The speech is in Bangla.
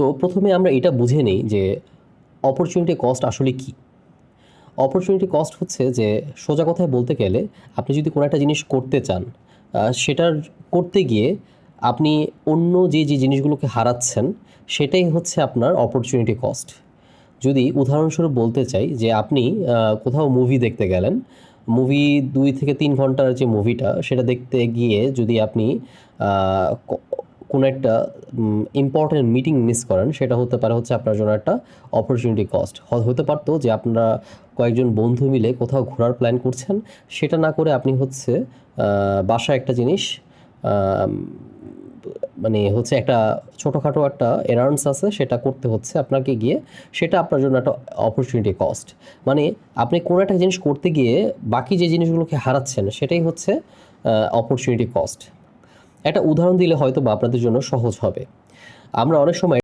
তো প্রথমে আমরা এটা বুঝে নিই যে অপরচুনিটি কস্ট আসলে কী। অপরচুনিটি কস্ট হচ্ছে যে সোজা কথায় বলতে গেলে আপনি যদি কোনো একটা জিনিস করতে চান, সেটার করতে গিয়ে আপনি অন্য যে জিনিসগুলোকে হারাচ্ছেন সেটাই হচ্ছে আপনার অপরচুনিটি কস্ট। যদি উদাহরণস্বরূপ বলতে চাই যে আপনি কোথাও মুভি দেখতে গেলেন, মুভি ২ থেকে ৩ ঘন্টার যে মুভিটা সেটা দেখতে গিয়ে যদি আপনি কোনো একটা ইম্পর্টেন্ট মিটিং মিস করেন, সেটা হতে পারে হচ্ছে আপনার জন্য একটা অপরচুনিটি কস্ট। হতে পারতো যে আপনারা কয়েকজন বন্ধু মিলে কোথাও ঘোরার প্ল্যান করছেন, সেটা না করে আপনি হচ্ছে বাসায় একটা জিনিস মানে হচ্ছে একটা ছোটোখাটো একটা এরার্নস আছে, সেটা করতে হচ্ছে আপনাকে গিয়ে, সেটা আপনার জন্য একটা অপরচুনিটি কস্ট। মানে আপনি কোনো একটা জিনিস করতে গিয়ে বাকি যে জিনিসগুলোকে হারাচ্ছেন সেটাই হচ্ছে অপরচুনিটি কস্ট। একটা উদাহরণ দিলে হয়তো বা আপনাদের জন্য সহজ হবে। আমরা অনেক সময়